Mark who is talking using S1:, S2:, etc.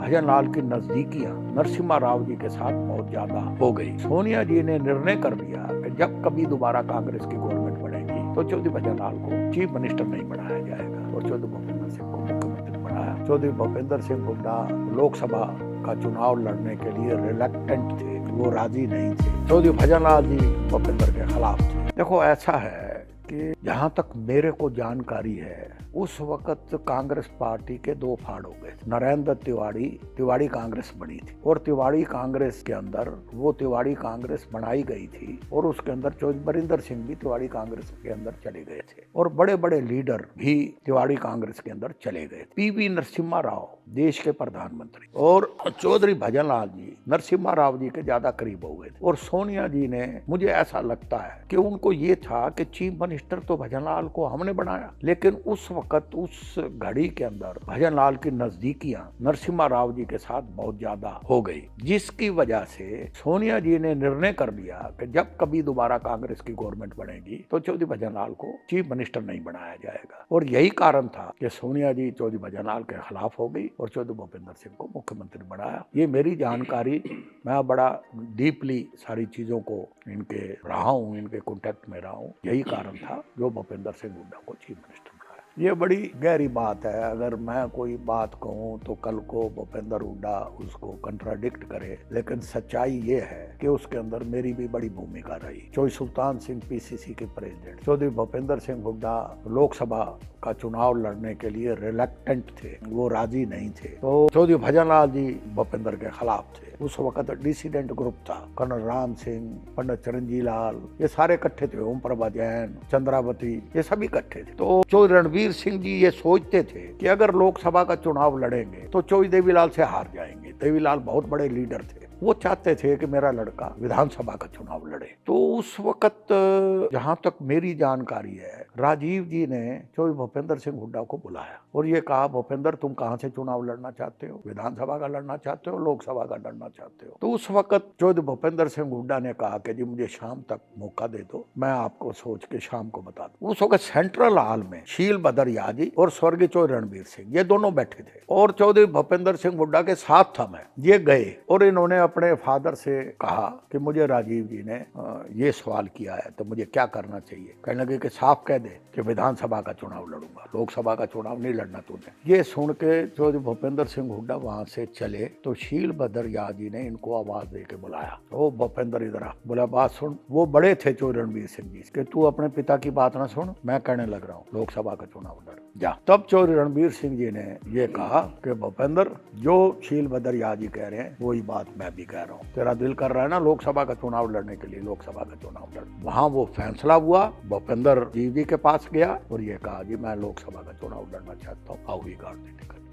S1: भजन लाल की नजदीकियां नरसिम्हा राव जी के साथ बहुत ज्यादा हो गई। सोनिया जी ने निर्णय कर लिया कि जब कभी दोबारा कांग्रेस की गवर्नमेंट बनेगी तो चौधरी भजन लाल को चीफ मिनिस्टर नहीं बनाया जाएगा और चौधरी भूपेंद्र सिंह को मुख्यमंत्री बनाया। चौधरी भूपेंद्र सिंह हुड्डा लोकसभा का चुनाव लड़ने के लिए रिलक्टेंट थे, वो राजी नहीं थे। चौधरी भजन लाल जी भूपेंद्र के खिलाफ थे। देखो ऐसा है कि जहां तक मेरे को जानकारी है उस वक्त कांग्रेस पार्टी के दो फाड़ हो गए। नरेंद्र तिवाड़ी कांग्रेस बनी थी और तिवाड़ी कांग्रेस के अंदर वो तिवाड़ी कांग्रेस बनाई गई थी और उसके अंदर चौधरी बरिंदर सिंह भी तिवाड़ी कांग्रेस के अंदर चले गए थे और बड़े बड़े लीडर भी तिवाड़ी कांग्रेस के अंदर चले गए। पीवी नरसिम्हा राव देश के प्रधानमंत्री और चौधरी भजन लाल जी नरसिम्हा राव जी के ज्यादा करीब हो गए थे और सोनिया जी ने, मुझे ऐसा लगता है कि उनको ये था कि चीफ मिनिस्टर तो भजन लाल को हमने बनाया, लेकिन उस वक्त उस घड़ी के अंदर भजन लाल की नजदीकियां नरसिम्हा राव जी के साथ बहुत ज्यादा हो गई, जिसकी वजह से सोनिया जी ने निर्णय कर लिया कि जब कभी दोबारा कांग्रेस की गवर्नमेंट बनेगी तो चौधरी भजन लाल को चीफ मिनिस्टर नहीं बनाया जाएगा। और यही कारण था कि सोनिया जी चौधरी भजन लाल के खिलाफ हो गई और चौधरी भूपेंद्र सिंह को मुख्यमंत्री बनाया। ये मेरी जानकारी, मैं बड़ा डीपली सारी चीजों को इनके रहा हूँ, इनके कॉन्टेक्ट में रहा हूँ। यही कारण था जो भूपेंद्र सिंह हुड्डा को चीफ मिनिस्टर बनाया। ये बड़ी गहरी बात है। अगर मैं कोई बात कहूँ तो कल को भूपेंद्र हुड्डा उसको कंट्राडिक्ट करे, लेकिन सच्चाई ये है कि उसके अंदर मेरी भी बड़ी भूमिका रही। चौधरी सुल्तान सिंह पीसीसी के प्रेसिडेंट, चौधरी भूपेंद्र सिंह हुड्डा लोकसभा का चुनाव लड़ने के लिए रिलक्टेंट थे, वो राजी नहीं थे। तो चौधरी भजन लाल जी भूपेंद्र के खिलाफ थे। उस वक्त डिसिडेंट ग्रुप था, कर्नल राम सिंह, पंडित चिरंजीव लाल, ये सारे इकट्ठे थे, ओम प्रभा जैन, चंद्रावती, ये सभी इकट्ठे थे। तो चौधरी रणवीर सिंह जी ये सोचते थे कि अगर लोकसभा का चुनाव लड़ेंगे तो चौधरी देवीलाल से हार जाएंगे। देवीलाल बहुत बड़े लीडर थे, वो चाहते थे कि मेरा लड़का विधानसभा का चुनाव लड़े। तो उस वक्त जहां तक मेरी जानकारी है, राजीव जी ने चौधरी भूपेंद्र सिंह हुड्डा को बुलाया और ये कहा, भूपेंद्र तुम कहां से चुनाव लड़ना चाहते हो, विधानसभा का लड़ना चाहते हो, लोकसभा का लड़ना चाहते हो? तो उस वक्त चौधरी भूपेंद्र सिंह हुड्डा ने कहा कि जी मुझे शाम तक मौका दे दो, मैं आपको सोच के शाम को बता दूं। उस वक्त सेंट्रल हॉल में शील बदर याजी और स्वर्गीय चौधरी रणवीर सिंह ये दोनों बैठे थे और चौधरी भूपेंद्र सिंह हुड्डा के साथ था मैं। ये गए और इन्होंने अपने फादर से कहा कि मुझे राजीव जी ने ये सवाल किया है तो मुझे क्या करना चाहिए। कहने लगे कि साफ कह दे कि विधानसभा का चुनाव लड़ूंगा, लोकसभा का चुनाव नहीं लड़ना तूने। ये सुन के चौधरी भूपेंद्र सिंह हुड्डा वहां से चले तो शील बदर याजी ने इनको आवाज दे के बुलाया। तो भूपेंद्र इधर आ, बोला बात सुन। वो बड़े थे चौधरी रणवीर सिंह जी कि तू अपने पिता की बात ना सुन, मैं कहने लग रहा हूँ लोकसभा का चुनाव लड़ जा। तब चौधरी रणवीर सिंह जी ने ये कहा कि भूपेंद्र जो शील बदर याजी कह रहे हैं वही बात मैं भी कह रहा हूँ, तेरा दिल कर रहा है ना लोकसभा का चुनाव लड़ने के लिए, लोकसभा का चुनाव लड़। वहां वो फैसला हुआ, भूपेंद्र जी के पास गया और ये कहा जी मैं लोकसभा का चुनाव लड़ना चाहता हूँ, आओ ही गाड़ दे टिकट।